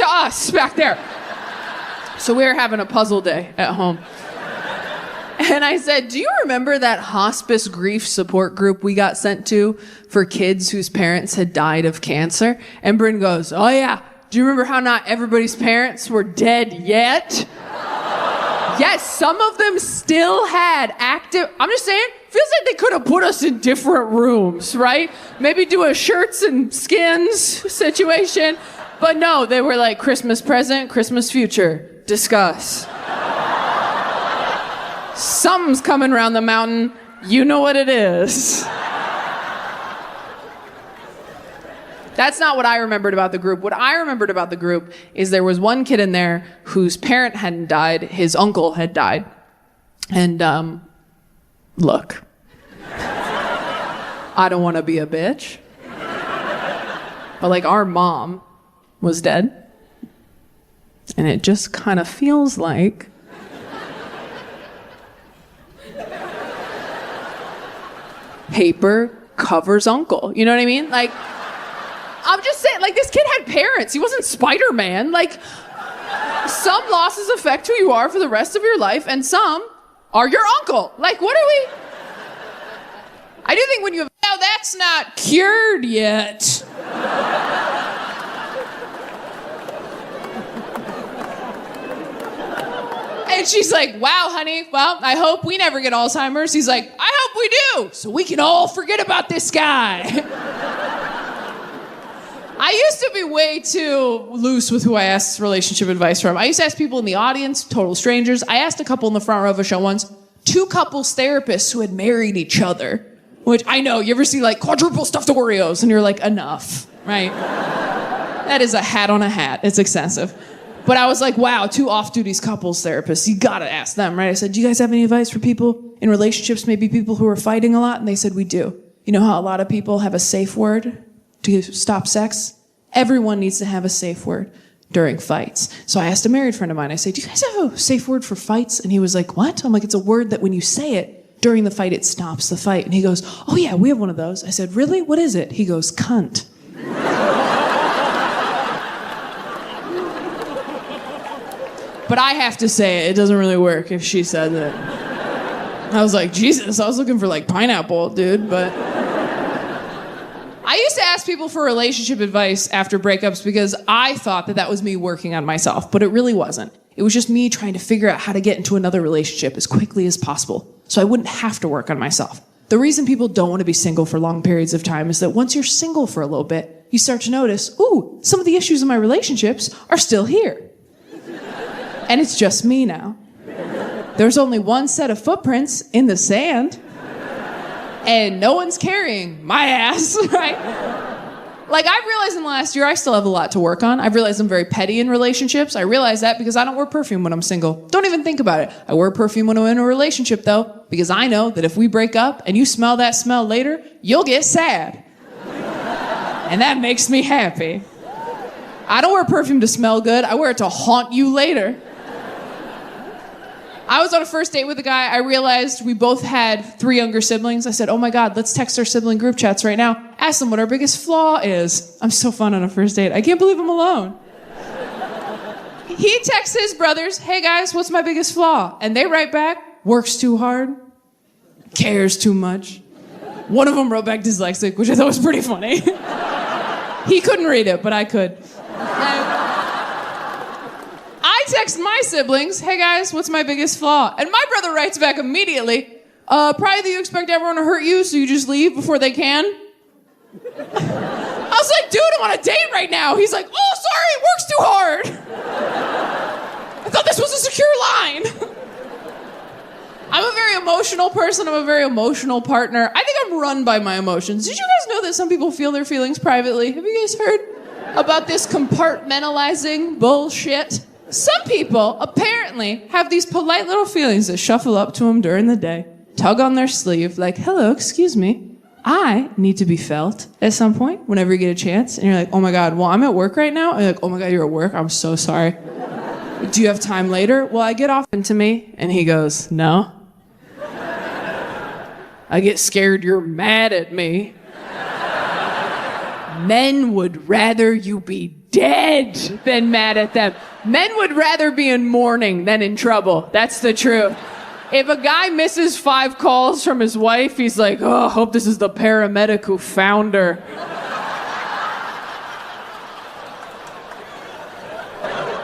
to us back there. So we were having a puzzle day at home. And I said, do you remember that hospice grief support group we got sent to for kids whose parents had died of cancer? And Bryn goes, oh yeah. Do you remember how not everybody's parents were dead yet? Yes, some of them still had active, I'm just saying, feels like they could have put us in different rooms, right? Maybe do a shirts and skins situation. But no, they were like Christmas present, Christmas future, discuss. Something's coming around the mountain, you know what it is. That's not what I remembered about the group. What I remembered about the group is there was one kid in there whose parent hadn't died, his uncle had died. And, look, I don't want to be a bitch, but like our mom was dead. And it just kind of feels like paper covers uncle. You know what I mean? Like, I'm just saying, like, this kid had parents. He wasn't Spider-Man. Like, some losses affect who you are for the rest of your life, and some are your uncle. Like, what are we? I do think when you have, now that's not cured yet. And she's like, wow, honey, well, I hope we never get Alzheimer's. He's like, I hope we do, so we can all forget about this guy. I used to be way too loose with who I asked relationship advice from. I used to ask people in the audience, total strangers. I asked a couple in the front row of a show once, 2 couples therapists who had married each other. Which, I know, you ever see like quadruple stuffed Oreos and you're like, enough, right? That is a hat on a hat. It's excessive. But I was like, wow, 2 off-duty couples therapists. You gotta ask them, right? I said, do you guys have any advice for people in relationships, maybe people who are fighting a lot? And they said, we do. You know how a lot of people have a safe word to stop sex? Everyone needs to have a safe word during fights. So I asked a married friend of mine, I said, do you guys have a safe word for fights? And he was like, what? I'm like, it's a word that when you say it during the fight, it stops the fight. And he goes, oh yeah, we have one of those. I said, really? What is it? He goes, cunt. But I have to say, it doesn't really work if she said it. I was like, Jesus, I was looking for like pineapple, dude, but... I used to ask people for relationship advice after breakups because I thought that was me working on myself, but it really wasn't. It was just me trying to figure out how to get into another relationship as quickly as possible so I wouldn't have to work on myself. The reason people don't want to be single for long periods of time is that once you're single for a little bit, you start to notice, ooh, some of the issues in my relationships are still here. And it's just me now. There's only one set of footprints in the sand. And no one's carrying my ass, right? Like, I've realized in the last year, I still have a lot to work on. I've realized I'm very petty in relationships. I realize that because I don't wear perfume when I'm single. Don't even think about it. I wear perfume when I'm in a relationship, though, because I know that if we break up and you smell that smell later, you'll get sad. And that makes me happy. I don't wear perfume to smell good. I wear it to haunt you later. I was on a first date with a guy. I realized we both had 3 younger siblings. I said, oh my God, let's text our sibling group chats right now. Ask them what our biggest flaw is. I'm so fun on a first date. I can't believe I'm alone. He texts his brothers, hey guys, what's my biggest flaw? And they write back, works too hard, cares too much. One of them wrote back dyslexic, which I thought was pretty funny. He couldn't read it, but I could. I text my siblings, hey guys, what's my biggest flaw? And my brother writes back immediately, probably that you expect everyone to hurt you, so you just leave before they can. I was like, dude, I'm on a date right now. He's like, oh, sorry, it works too hard. I thought this was a secure line. I'm a very emotional person. I'm a very emotional partner. I think I'm run by my emotions. Did you guys know that some people feel their feelings privately? Have you guys heard about this compartmentalizing bullshit? Some people apparently have these polite little feelings that shuffle up to them during the day, tug on their sleeve, like, hello, excuse me, I need to be felt at some point whenever you get a chance. And you're like, oh my God, well, I'm at work right now. And you're like, oh my God, you're at work? I'm so sorry. Do you have time later? Well, I get off into me. And he goes, no. I get scared you're mad at me. Men would rather you be dead than mad at them. Men would rather be in mourning than in trouble. That's the truth. If a guy misses 5 calls from his wife, he's like, oh, I hope this is the paramedic who found her.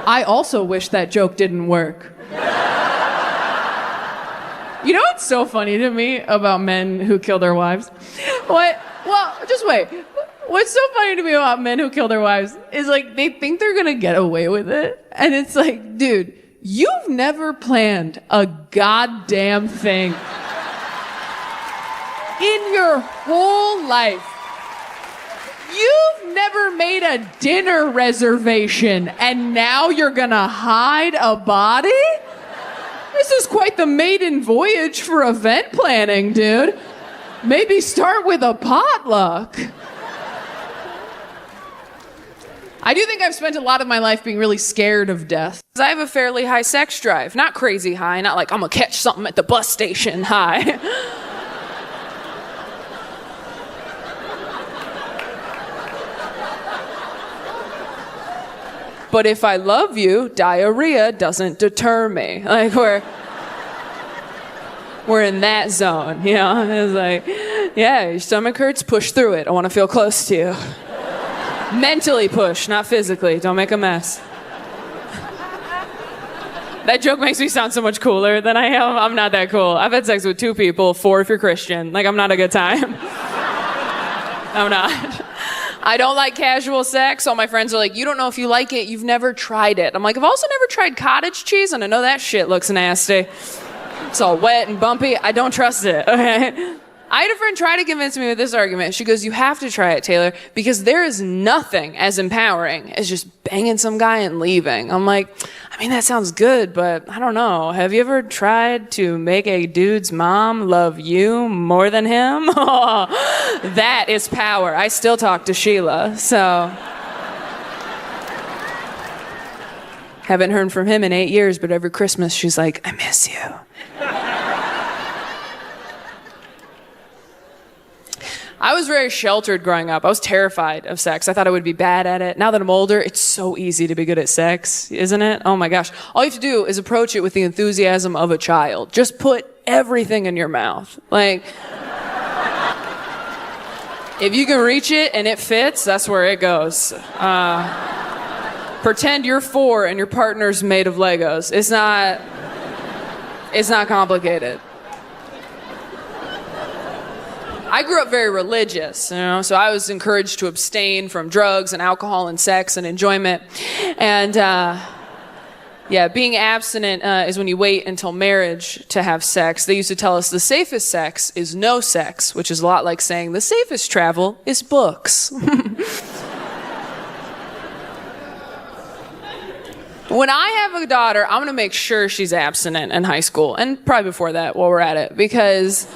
I also wish that joke didn't work. You know what's so funny to me about men who kill their wives? What? Well, just wait. What's so funny to me about men who kill their wives is like they think they're gonna get away with it. And it's like, dude, you've never planned a goddamn thing in your whole life. You've never made a dinner reservation and now you're gonna hide a body? This is quite the maiden voyage for event planning, dude. Maybe start with a potluck. I do think I've spent a lot of my life being really scared of death. I have a fairly high sex drive. Not crazy high, not like I'm gonna catch something at the bus station high. But if I love you, diarrhea doesn't deter me. Like we're in that zone, you know? It's like, yeah, your stomach hurts, push through it. I want to feel close to you. Mentally push, not physically. Don't make a mess. That joke makes me sound so much cooler than I am. I'm not that cool. I've had sex with 2 people, 4 if you're Christian. Like, I'm not a good time. I'm not. I don't like casual sex. All my friends are like, you don't know if you like it. You've never tried it. I'm like, I've also never tried cottage cheese, and I know that shit looks nasty. It's all wet and bumpy. I don't trust it, okay? I had a friend try to convince me with this argument. She goes, you have to try it, Taylor, because there is nothing as empowering as just banging some guy and leaving. I'm like, I mean, that sounds good, but I don't know. Have you ever tried to make a dude's mom love you more than him? That is power. I still talk to Sheila, so. Haven't heard from him in 8 years, but every Christmas she's like, I miss you. I was very sheltered growing up. I was terrified of sex. I thought I would be bad at it. Now that I'm older, it's so easy to be good at sex, isn't it? Oh my gosh. All you have to do is approach it with the enthusiasm of a child. Just put everything in your mouth. Like, if you can reach it and it fits, that's where it goes. Pretend you're 4 and your partner's made of Legos. It's not complicated. I grew up very religious, you know, so I was encouraged to abstain from drugs and alcohol and sex and enjoyment. And, being abstinent is when you wait until marriage to have sex. They used to tell us the safest sex is no sex, which is a lot like saying the safest travel is books. When I have a daughter, I'm going to make sure she's abstinent in high school, and probably before that while we're at it, because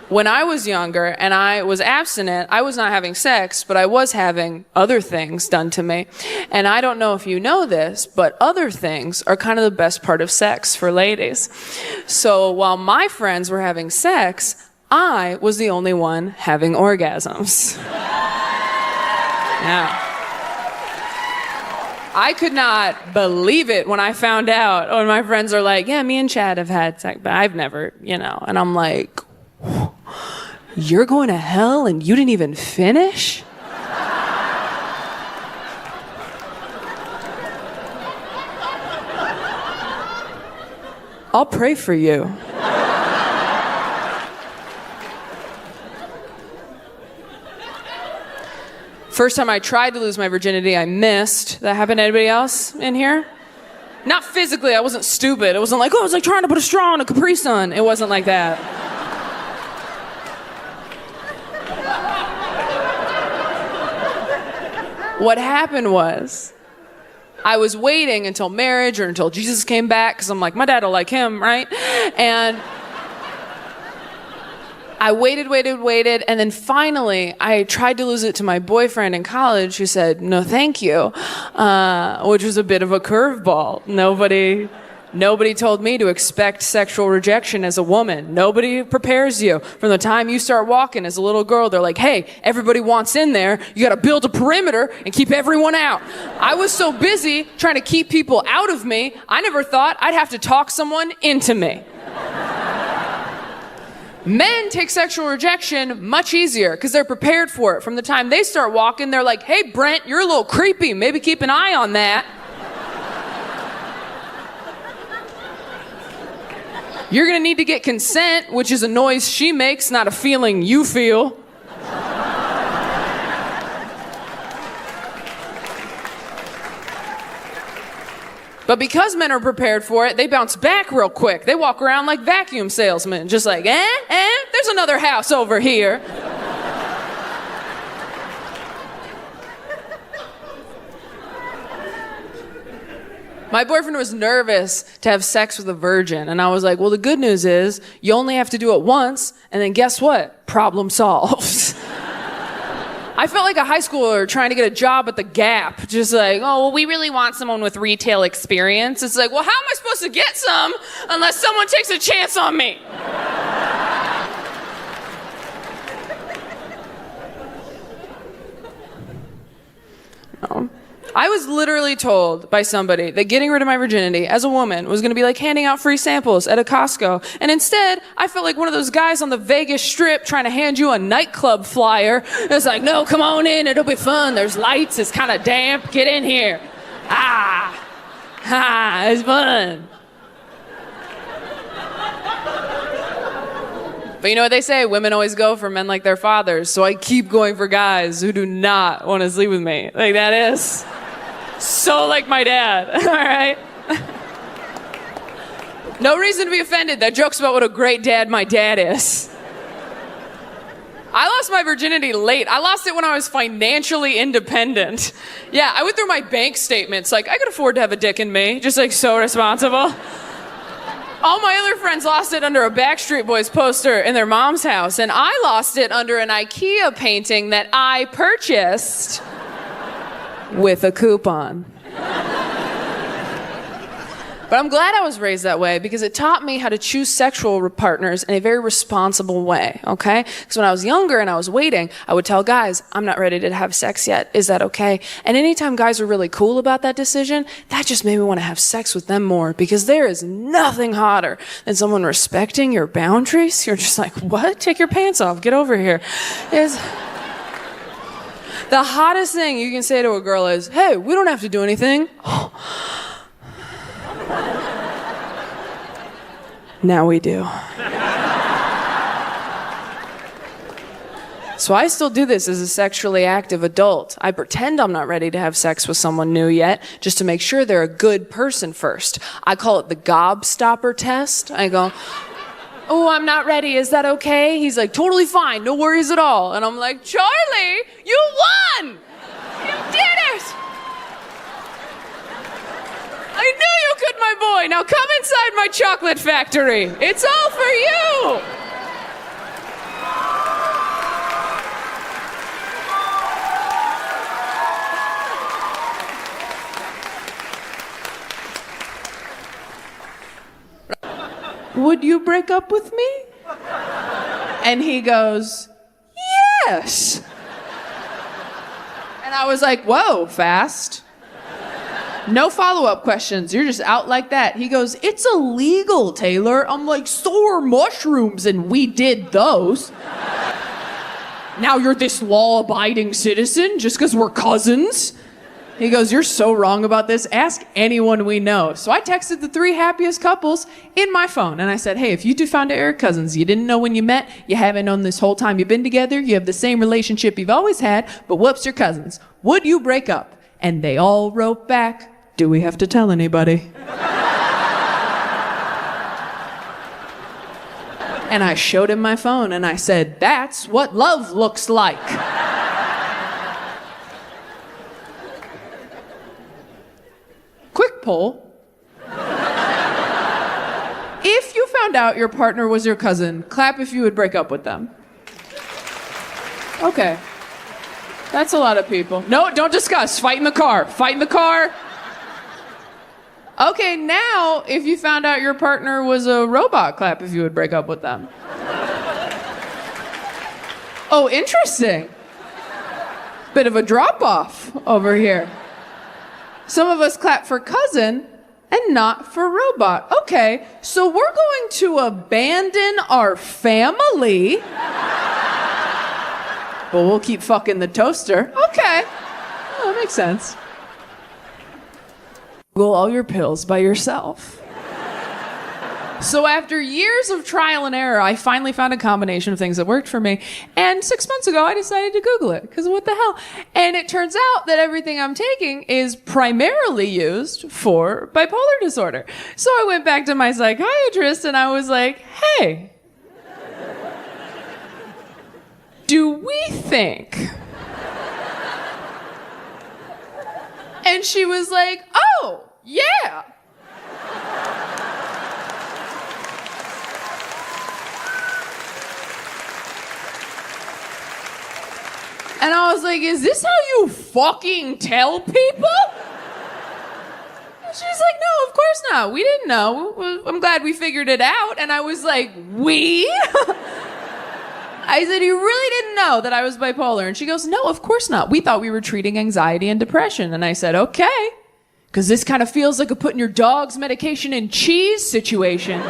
when I was younger and I was abstinent, I was not having sex, but I was having other things done to me. And I don't know if you know this, but other things are kind of the best part of sex for ladies. So while my friends were having sex, I was the only one having orgasms. Yeah. I could not believe it when I found out, when my friends are like, yeah, me and Chad have had sex, but I've never, you know. And I'm like, you're going to hell and you didn't even finish? I'll pray for you. First time I tried to lose my virginity, I missed. That happened to anybody else in here? Not physically, I wasn't stupid. It wasn't like, oh, I was like trying to put a straw in a Capri Sun. It wasn't like that. What happened was, I was waiting until marriage or until Jesus came back, because I'm like, my dad will like him, right? And I waited, and then finally, I tried to lose it to my boyfriend in college, who said, no, thank you, which was a bit of a curveball. Nobody told me to expect sexual rejection as a woman. Nobody prepares you. From the time you start walking as a little girl, they're like, hey, everybody wants in there. You gotta build a perimeter and keep everyone out. I was so busy trying to keep people out of me, I never thought I'd have to talk someone into me. Men take sexual rejection much easier because they're prepared for it. From the time they start walking, they're like, hey, Brent, you're a little creepy. Maybe keep an eye on that. You're gonna need to get consent, which is a noise she makes, not a feeling you feel. But because men are prepared for it, they bounce back real quick. They walk around like vacuum salesmen, just like, there's another house over here. My boyfriend was nervous to have sex with a virgin, and I was like, well, the good news is you only have to do it once, and then guess what? Problem solved. I felt like a high schooler trying to get a job at the Gap, just like, oh, well, we really want someone with retail experience. It's like, well, how am I supposed to get some unless someone takes a chance on me? No. I was literally told by somebody that getting rid of my virginity as a woman was going to be like handing out free samples at a Costco. And instead, I felt like one of those guys on the Vegas Strip trying to hand you a nightclub flyer. It's like, no, come on in. It'll be fun. There's lights. It's kind of damp. Get in here. It's fun. But you know what they say? Women always go for men like their fathers. So I keep going for guys who do not want to sleep with me. Like, that is so like my dad. All right? No reason to be offended. That joke's about what a great dad my dad is. I lost my virginity late. I lost it when I was financially independent. Yeah, I went through my bank statements. Like, I could afford to have a dick in me. Just like so responsible. All my other friends lost it under a Backstreet Boys poster in their mom's house, and I lost it under an IKEA painting that I purchased with a coupon. But I'm glad I was raised that way because it taught me how to choose sexual partners in a very responsible way, okay? Because when I was younger and I was waiting, I would tell guys, I'm not ready to have sex yet. Is that okay? And anytime guys were really cool about that decision, that just made me want to have sex with them more because there is nothing hotter than someone respecting your boundaries. You're just like, what? Take your pants off. Get over here. The hottest thing you can say to a girl is, hey, we don't have to do anything. Now we do. So I still do this as a sexually active adult. I pretend I'm not ready to have sex with someone new yet, just to make sure they're a good person first. I call it the gobstopper test. I go, oh, I'm not ready. Is that okay? He's like, totally fine. No worries at all. And I'm like, Charlie, you won! You did it! I knew you could, my boy. Now come inside my chocolate factory. It's all for you. Would you break up with me? And he goes, yes. And I was like, whoa, fast. No follow-up questions. You're just out like that. He goes, it's illegal, Taylor. I'm like, so are mushrooms, and we did those. Now you're this law-abiding citizen just because we're cousins? He goes, you're so wrong about this. Ask anyone we know. So I texted the 3 happiest couples in my phone, and I said, hey, if you two found out you're cousins, you didn't know when you met, you haven't known this whole time you've been together, you have the same relationship you've always had, but whoops, you're cousins. Would you break up? And they all wrote back, do we have to tell anybody? And I showed him my phone and I said, that's what love looks like. Quick poll. If you found out your partner was your cousin, clap if you would break up with them. Okay. That's a lot of people. No, don't discuss. Fight in the car. Fight in the car. Okay, now, if you found out your partner was a robot, clap if you would break up with them. Oh, interesting. Bit of a drop-off over here. Some of us clap for cousin and not for robot. Okay, so we're going to abandon our family, but we'll keep fucking the toaster. Okay, oh, that makes sense. Google all your pills by yourself. So after years of trial and error, I finally found a combination of things that worked for me. And 6 months ago, I decided to Google it, because what the hell? And it turns out that everything I'm taking is primarily used for bipolar disorder. So I went back to my psychiatrist and I was like, hey, do we think? And she was like, oh, yeah. And I was like, is this how you fucking tell people? And she's like, no, of course not. We didn't know. I'm glad we figured it out. And I was like, we? I said, you really didn't know that I was bipolar? And she goes, no, of course not. We thought we were treating anxiety and depression. And I said, okay. Because this kind of feels like a putting your dog's medication in cheese situation.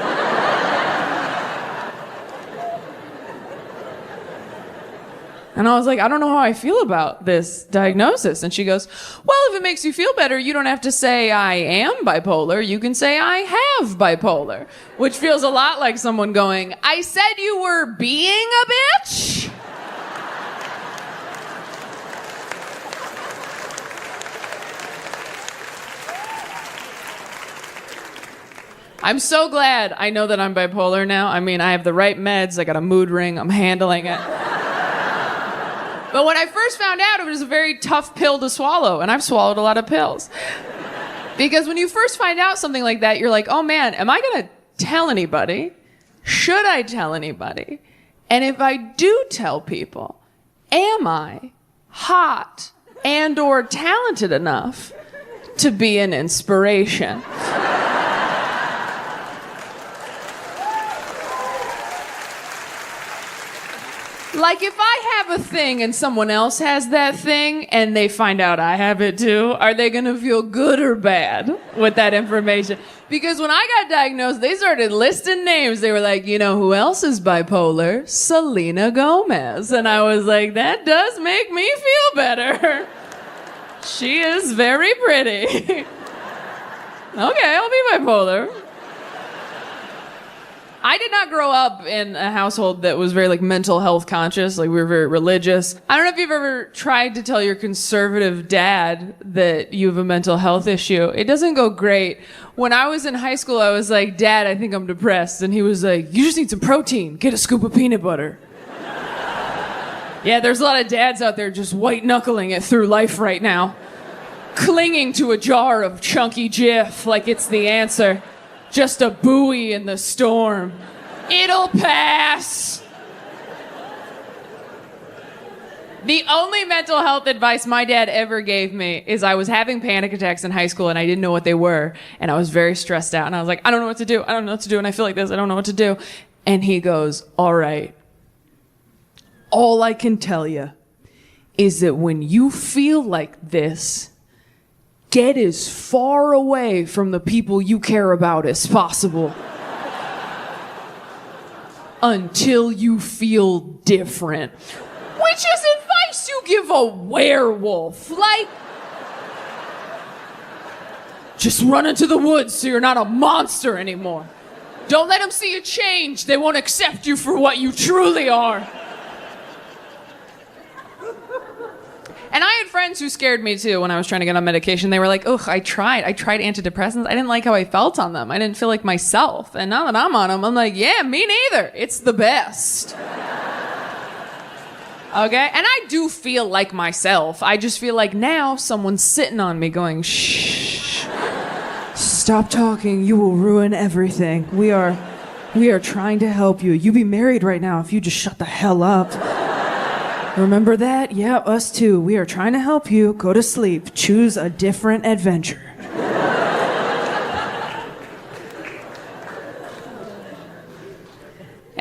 And I was like, I don't know how I feel about this diagnosis. And she goes, well, if it makes you feel better, you don't have to say I am bipolar. You can say I have bipolar, which feels a lot like someone going, I said you were being a bitch. I'm so glad I know that I'm bipolar now. I mean, I have the right meds. I got a mood ring. I'm handling it. But when I first found out, it was a very tough pill to swallow, and I've swallowed a lot of pills. Because when you first find out something like that, you're like, oh man, am I gonna tell anybody? Should I tell anybody? And if I do tell people, am I hot and or talented enough to be an inspiration? Like, if I have a thing and someone else has that thing and they find out I have it too, are they gonna feel good or bad with that information? Because when I got diagnosed, they started listing names. They were like, you know who else is bipolar? Selena Gomez. And I was like, that does make me feel better. She is very pretty. Okay, I'll be bipolar. I did not grow up in a household that was very, mental health conscious. We were very religious. I don't know if you've ever tried to tell your conservative dad that you have a mental health issue. It doesn't go great. When I was in high school, I was like, Dad, I think I'm depressed. And he was like, you just need some protein. Get a scoop of peanut butter. Yeah, there's a lot of dads out there just white-knuckling it through life right now. Clinging to a jar of chunky Jif like it's the answer. Just a buoy in the storm. It'll pass. The only mental health advice my dad ever gave me is I was having panic attacks in high school and I didn't know what they were. And I was very stressed out. And I was like, I don't know what to do. I don't know what to do. And I feel like this. I don't know what to do. And he goes, all right. All I can tell you is that when you feel like this, get as far away from the people you care about as possible. Until you feel different. Which is advice you give a werewolf. Just run into the woods so you're not a monster anymore. Don't let them see you change. They won't accept you for what you truly are. And I had friends who scared me too when I was trying to get on medication. They were like, ugh, I tried antidepressants. I didn't like how I felt on them. I didn't feel like myself. And now that I'm on them, I'm like, yeah, me neither. It's the best. Okay? And I do feel like myself. I just feel like now someone's sitting on me going, shh, stop talking. You will ruin everything. We are trying to help you. You'd be married right now if you just shut the hell up. Remember that? Yeah, us too. We are trying to help you. Go to sleep. Choose a different adventure.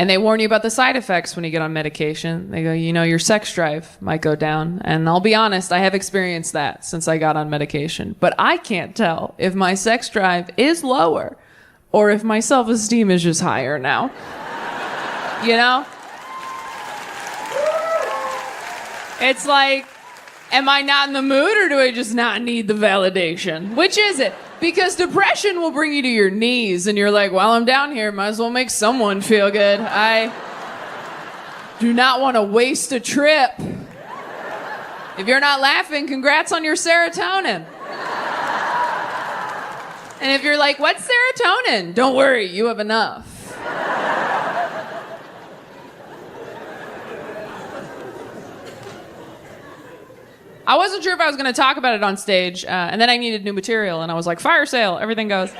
And they warn you about the side effects when you get on medication. They go, your sex drive might go down. And I'll be honest, I have experienced that since I got on medication. But I can't tell if my sex drive is lower or if my self-esteem is just higher now. It's like, am I not in the mood or do I just not need the validation? Which is it? Because depression will bring you to your knees and you're like, well, I'm down here, might as well make someone feel good. I do not want to waste a trip. If you're not laughing, congrats on your serotonin. And if you're like, what's serotonin? Don't worry, you have enough. I wasn't sure if I was going to talk about it on stage, and then I needed new material, and I was like, fire sale, everything goes.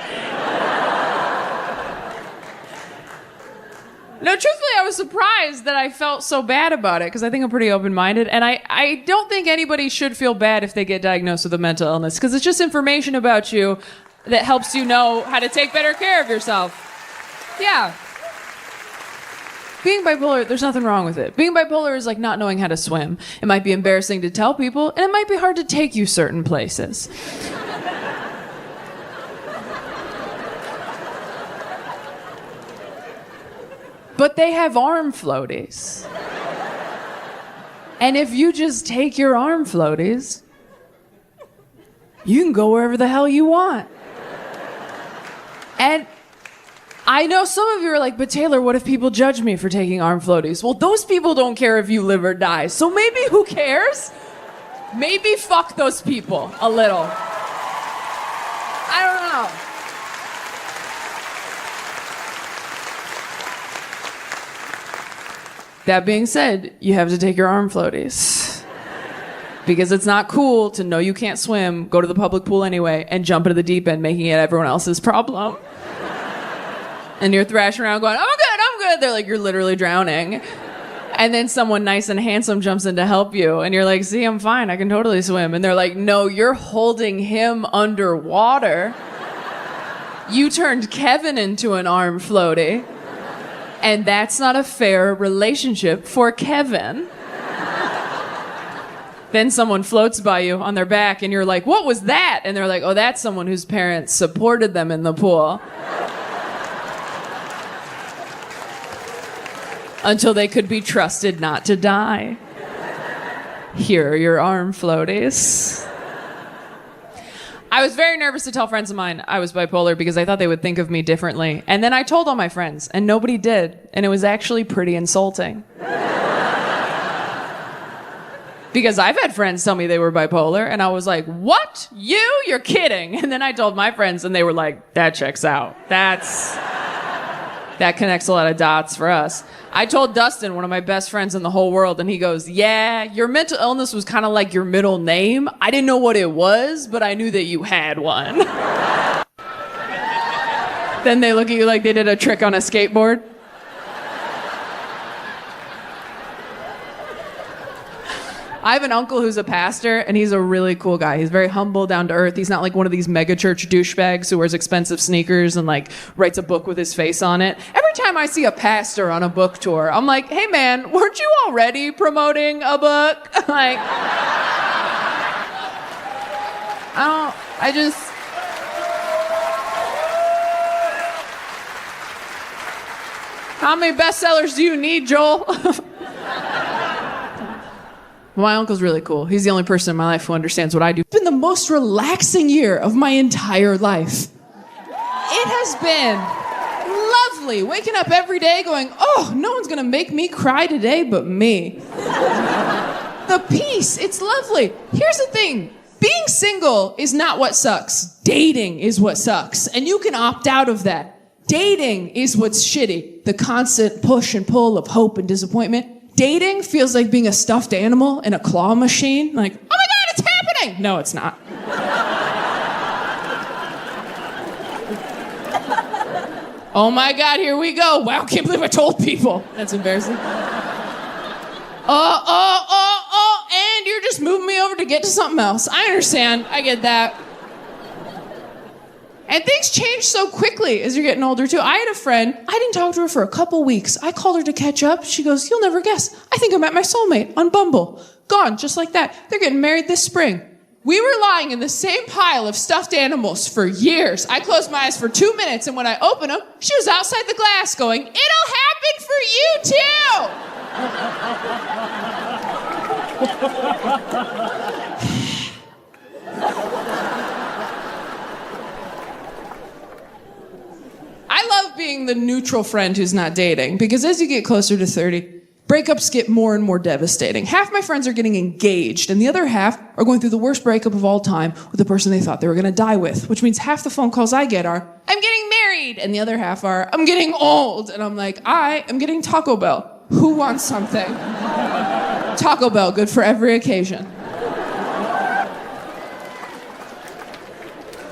No, truthfully, I was surprised that I felt so bad about it, because I think I'm pretty open-minded, and I don't think anybody should feel bad if they get diagnosed with a mental illness, because it's just information about you that helps you know how to take better care of yourself. Yeah. Being bipolar, there's nothing wrong with it. Being bipolar is like not knowing how to swim. It might be embarrassing to tell people, and it might be hard to take you certain places. But they have arm floaties. And if you just take your arm floaties, you can go wherever the hell you want. And I know some of you are like, but Taylor, what if people judge me for taking arm floaties? Well, those people don't care if you live or die. So maybe who cares? Maybe fuck those people a little. I don't know. That being said, you have to take your arm floaties. Because it's not cool to know you can't swim, go to the public pool anyway, and jump into the deep end, making it everyone else's problem. And you're thrashing around going, I'm good. They're like, you're literally drowning. And then someone nice and handsome jumps in to help you. And you're like, see, I'm fine. I can totally swim. And they're like, no, you're holding him underwater. You turned Kevin into an arm floaty. And that's not a fair relationship for Kevin. Then someone floats by you on their back and you're like, what was that? And they're like, oh, that's someone whose parents supported them in the pool. Until they could be trusted not to die. Here are your arm floaties. I was very nervous to tell friends of mine I was bipolar because I thought they would think of me differently. And then I told all my friends, and nobody did. And it was actually pretty insulting. Because I've had friends tell me they were bipolar, and I was like, what? You? You're kidding. And then I told my friends, and they were like, that checks out. That connects a lot of dots for us. I told Dustin, one of my best friends in the whole world, and he goes, yeah, your mental illness was kind of like your middle name. I didn't know what it was, but I knew that you had one. Then they look at you like they did a trick on a skateboard. I have an uncle who's a pastor, and he's a really cool guy. He's very humble, down to earth. He's not like one of these mega church douchebags who wears expensive sneakers and like writes a book with his face on it. Every time I see a pastor on a book tour, I'm like, hey man, weren't you already promoting a book? Like, how many bestsellers do you need, Joel? My uncle's really cool. He's the only person in my life who understands what I do. It's been the most relaxing year of my entire life. It has been lovely. Waking up every day going, oh, no one's gonna make me cry today but me. The peace, it's lovely. Here's the thing. Being single is not what sucks. Dating is what sucks. And you can opt out of that. Dating is what's shitty. The constant push and pull of hope and disappointment. Dating feels like being a stuffed animal in a claw machine. Like, oh my God, it's happening! No, it's not. Oh my God, here we go. Wow, can't believe I told people. That's embarrassing. And you're just moving me over to get to something else. I understand. I get that. And things change so quickly as you're getting older, too. I had a friend, I didn't talk to her for a couple weeks. I called her to catch up. She goes, you'll never guess. I think I met my soulmate on Bumble. Gone, just like that. They're getting married this spring. We were lying in the same pile of stuffed animals for years. I closed my eyes for 2 minutes, and when I opened them, she was outside the glass going, it'll happen for you, too! I love being the neutral friend who's not dating, because as you get closer to 30, breakups get more and more devastating. Half my friends are getting engaged, and the other half are going through the worst breakup of all time with the person they thought they were going to die with, which means half the phone calls I get are, I'm getting married, and the other half are, I'm getting old, and I'm like, I am getting Taco Bell. Who wants something? Taco Bell, good for every occasion.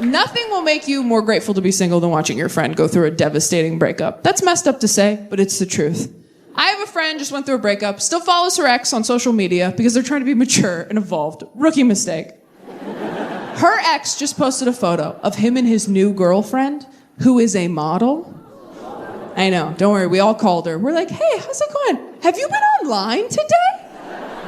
Nothing will make you more grateful to be single than watching your friend go through a devastating breakup. That's messed up to say, but it's the truth. I have a friend just went through a breakup, still follows her ex on social media because they're trying to be mature and evolved. Rookie mistake. Her ex just posted a photo of him and his new girlfriend, who is a model. I know, don't worry, we all called her. We're like, hey, how's it going? Have you been online today?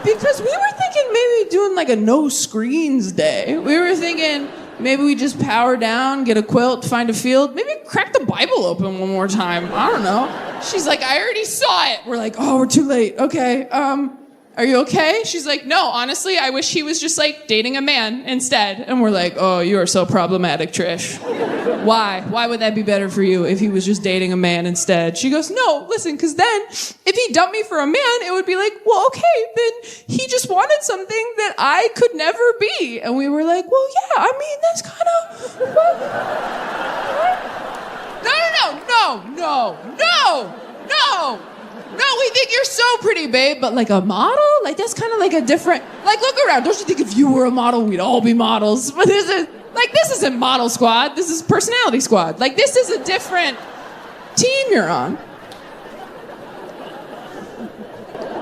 Because we were thinking maybe doing like a no screens day. We were thinking maybe we just power down, get a quilt, find a field, maybe crack the Bible open one more time. I don't know. She's like, I already saw it. We're like, oh, we're too late. Okay, are you okay? She's like, no, honestly, I wish he was just like dating a man instead. And we're like, oh, you are so problematic, Trish. Why? Why would that be better for you if he was just dating a man instead? She goes, no, listen, because then if he dumped me for a man, it would be like, well, okay, then he just wanted something that I could never be. And we were like, well, yeah, I mean, that's kind of... No, we think you're so pretty, babe, but like a model? Like that's kind of like a different, like look around. Don't you think if you were a model, we'd all be models? But this isn't Model Squad. This is Personality Squad. Like this is a different team you're on.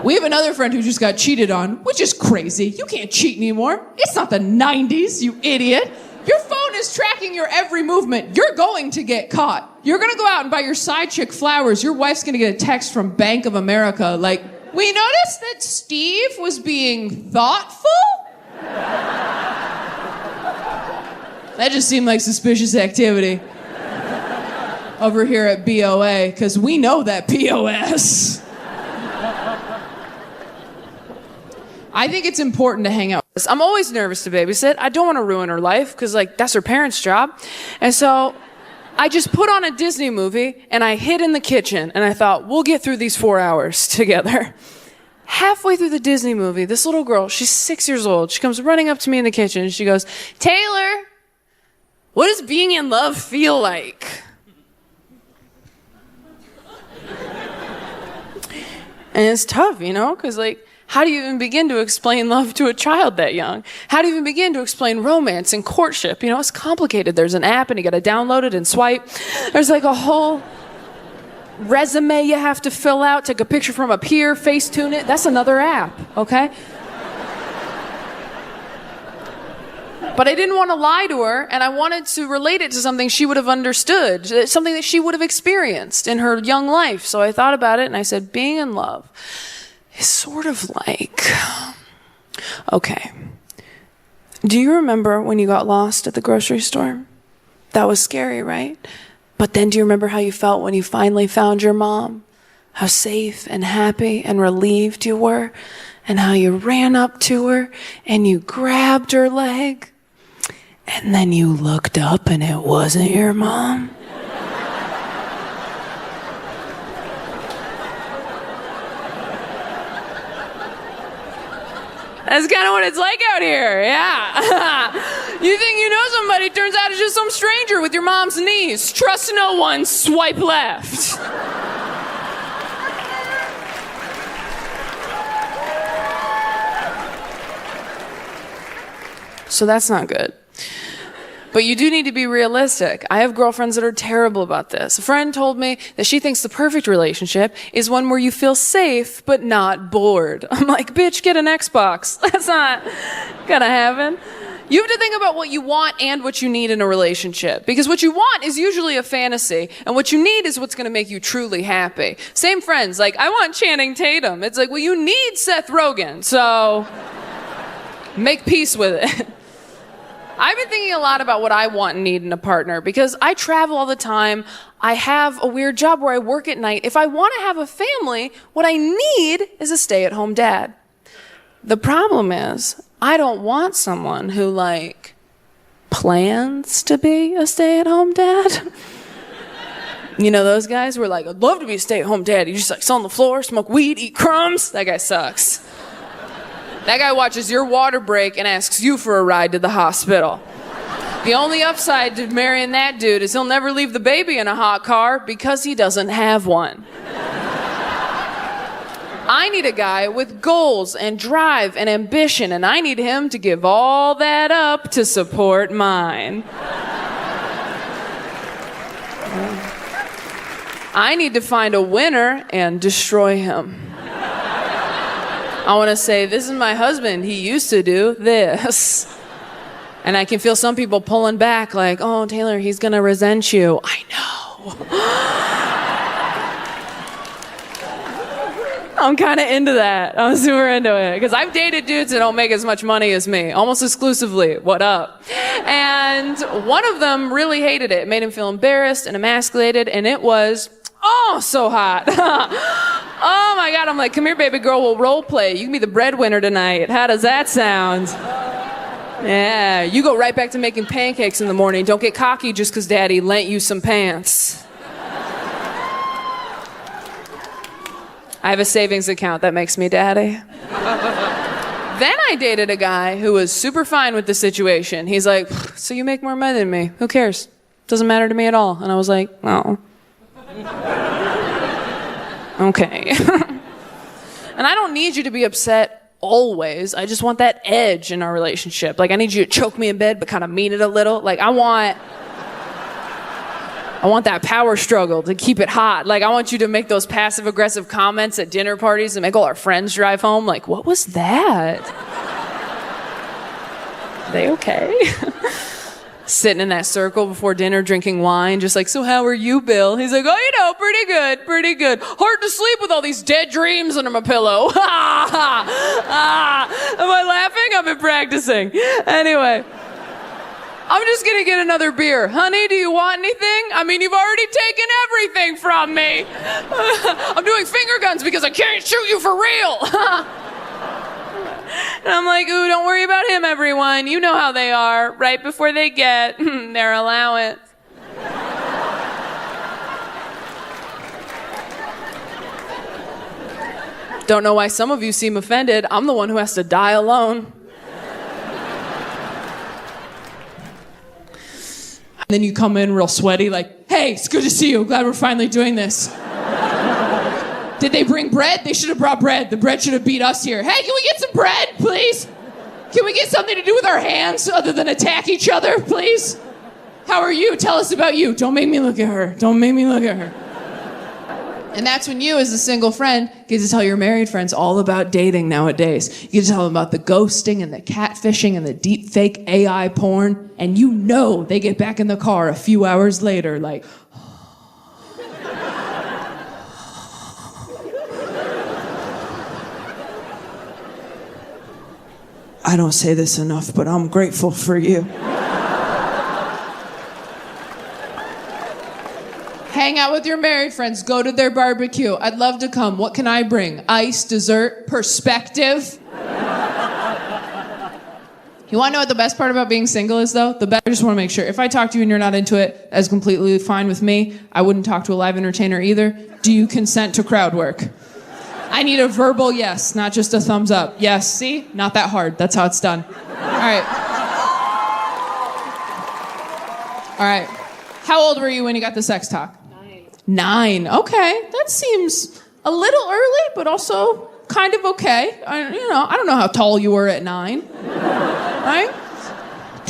We have another friend who just got cheated on, which is crazy. You can't cheat anymore. It's not the 90s, you idiot. Your phone is tracking your every movement. You're going to get caught. You're going to go out and buy your side chick flowers. Your wife's going to get a text from Bank of America like, we noticed that Steve was being thoughtful? That just seemed like suspicious activity over here at BOA, because we know that POS. I think it's important to hang out. I'm always nervous to babysit. I don't want to ruin her life because, like, that's her parents' job. And so I just put on a Disney movie and I hid in the kitchen and I thought, we'll get through these 4 hours together. Halfway through the Disney movie, this little girl, she's 6 years old. She comes running up to me in the kitchen and she goes, Taylor, what does being in love feel like? And it's tough, you know, because, like, how do you even begin to explain love to a child that young? How do you even begin to explain romance and courtship? You know, it's complicated. There's an app and you got to download it and swipe. There's like a whole resume you have to fill out, take a picture from up here, Facetune it. That's another app, okay? But I didn't want to lie to her, and I wanted to relate it to something she would have understood, something that she would have experienced in her young life. So I thought about it and I said, being in love is sort of like, okay, do you remember when you got lost at the grocery store? That was scary, right? But then do you remember how you felt when you finally found your mom? How safe and happy and relieved you were? And how you ran up to her and you grabbed her leg? And then you looked up and it wasn't your mom? That's kind of what it's like out here, yeah. You think you know somebody, turns out it's just some stranger with your mom's niece. Trust no one, swipe left. So that's not good. But you do need to be realistic. I have girlfriends that are terrible about this. A friend told me that she thinks the perfect relationship is one where you feel safe but not bored. I'm like, bitch, get an Xbox. That's not gonna happen. You have to think about what you want and what you need in a relationship. Because what you want is usually a fantasy, and what you need is what's going to make you truly happy. Same friends, like, I want Channing Tatum. It's like, well, you need Seth Rogen, so make peace with it. I've been thinking a lot about what I want and need in a partner because I travel all the time. I have a weird job where I work at night. If I want to have a family, what I need is a stay-at-home dad. The problem is, I don't want someone who, like, plans to be a stay-at-home dad. You know those guys who are like, I'd love to be a stay-at-home dad. You just, like, sit on the floor, smoke weed, eat crumbs. That guy sucks. That guy watches your water break and asks you for a ride to the hospital. The only upside to marrying that dude is he'll never leave the baby in a hot car because he doesn't have one. I need a guy with goals and drive and ambition, and I need him to give all that up to support mine. I need to find a winner and destroy him. I want to say, this is my husband. He used to do this. And I can feel some people pulling back like, oh, Taylor, he's going to resent you. I know. I'm kind of into that. I'm super into it. Because I've dated dudes that don't make as much money as me. Almost exclusively. What up? And one of them really hated it. It made him feel embarrassed and emasculated. And it was, oh, so hot. Oh my God, I'm like, come here, baby girl, we'll role play. You can be the breadwinner tonight. How does that sound? Yeah, you go right back to making pancakes in the morning. Don't get cocky just because daddy lent you some pants. I have a savings account that makes me daddy. Then I dated a guy who was super fine with the situation. He's like, so you make more money than me. Who cares? Doesn't matter to me at all. And I was like, oh. Okay. And I don't need you to be upset always. I just want that edge in our relationship. Like, I need you to choke me in bed, but kind of mean it a little. Like, I want that power struggle to keep it hot. Like, I want you to make those passive-aggressive comments at dinner parties and make all our friends drive home. Like, what was that? Are they okay? Sitting in that circle before dinner, drinking wine, just like, so how are you, Bill? He's like, oh, you know, pretty good, pretty good. Hard to sleep with all these dead dreams under my pillow. Am I laughing? I've been practicing. Anyway, I'm just gonna get another beer. Honey, do you want anything? I mean, you've already taken everything from me. I'm doing finger guns because I can't shoot you for real. And I'm like, ooh, don't worry about him, everyone. You know how they are, right before they get their allowance. Don't know why some of you seem offended. I'm the one who has to die alone. And then you come in real sweaty, like, hey, it's good to see you. Glad we're finally doing this. Did they bring bread? They should have brought bread. The bread should have beat us here. Hey, can we get some bread, please? Can we get something to do with our hands other than attack each other, please? How are you? Tell us about you. Don't make me look at her. Don't make me look at her. And that's when you, as a single friend, get to tell your married friends all about dating nowadays. You get to tell them about the ghosting and the catfishing and the deep fake AI porn. And you know they get back in the car a few hours later like, I don't say this enough, but I'm grateful for you. Hang out with your married friends. Go to their barbecue. I'd love to come. What can I bring? Ice, dessert, perspective. You want to know what the best part about being single is, though? I just want to make sure. If I talk to you and you're not into it, that's completely fine with me. I wouldn't talk to a live entertainer either. Do you consent to crowd work? I need a verbal yes, not just a thumbs up. Yes, see? Not that hard. That's how it's done. All right. All right. How old were you when you got the sex talk? 9. Okay. That seems a little early, but also kind of okay. I don't know how tall you were at 9. Right?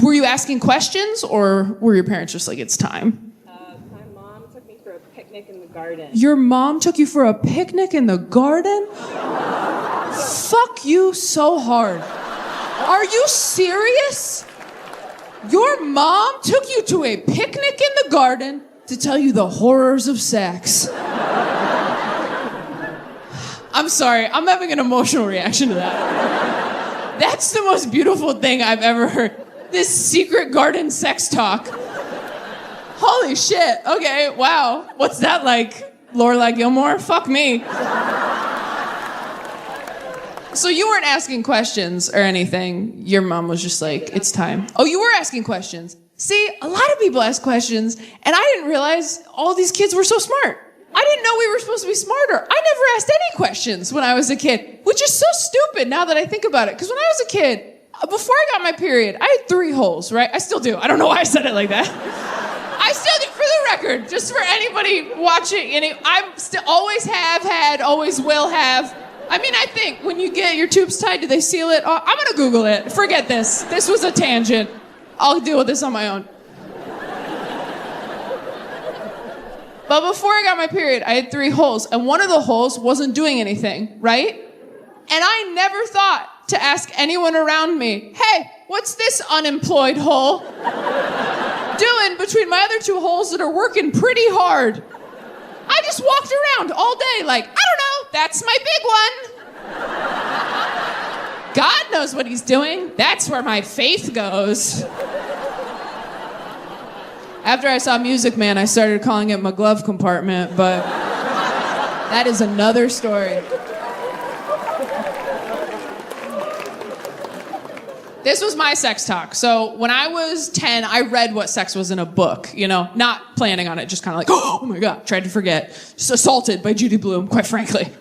Were you asking questions, or were your parents just like, it's time? My mom took me for a picnic in the garden. Your mom took you for a picnic in the garden? Fuck you so hard. Are you serious? Your mom took you to a picnic in the garden to tell you the horrors of sex. I'm sorry, I'm having an emotional reaction to that. That's the most beautiful thing I've ever heard. This secret garden sex talk. Holy shit, okay, wow. What's that like, Lorelai Gilmore? Fuck me. So you weren't asking questions or anything. Your mom was just like, it's time. Oh, you were asking questions. See, a lot of people ask questions, and I didn't realize all these kids were so smart. I didn't know we were supposed to be smarter. I never asked any questions when I was a kid, which is so stupid now that I think about it. Because when I was a kid, before I got my period, I had 3 holes, right? I still do. I don't know why I said it like that. I still do, for the record, just for anybody watching. I still always have had, always will have. I mean, I think when you get your tubes tied, do they seal it? Oh, I'm gonna Google it. Forget this. This was a tangent. I'll deal with this on my own. But before I got my period, I had 3 holes, and one of the holes wasn't doing anything, right? And I never thought to ask anyone around me, hey, what's this unemployed hole doing between my other 2 holes that are working pretty hard? I just walked around all day like, I don't know, that's my big one. God knows what he's doing. That's where my faith goes. After I saw Music Man, I started calling it my glove compartment, but that is another story. This was my sex talk. So when I was 10, I read what sex was in a book, not planning on it, just kind of like, oh my God, tried to forget. Just Assaulted by Judy Blume, quite frankly.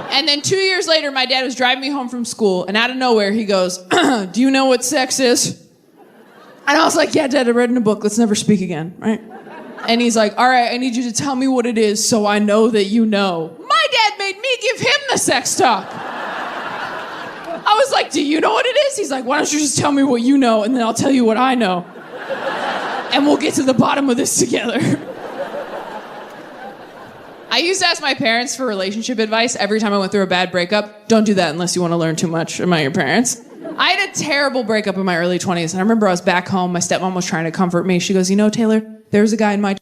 And then 2 years later, my dad was driving me home from school, and out of nowhere, he goes, do you know what sex is? And I was like, yeah, Dad, I read in a book. Let's never speak again, right? And he's like, all right, I need you to tell me what it is so I know that you know. My dad made me give him the sex talk. I was like, do you know what it is? He's like, why don't you just tell me what you know, and then I'll tell you what I know. And we'll get to the bottom of this together. I used to ask my parents for relationship advice every time I went through a bad breakup. Don't do that unless you want to learn too much about your parents. I had a terrible breakup in my early 20s, and I remember I was back home. My stepmom was trying to comfort me. She goes, Taylor, there was a guy in my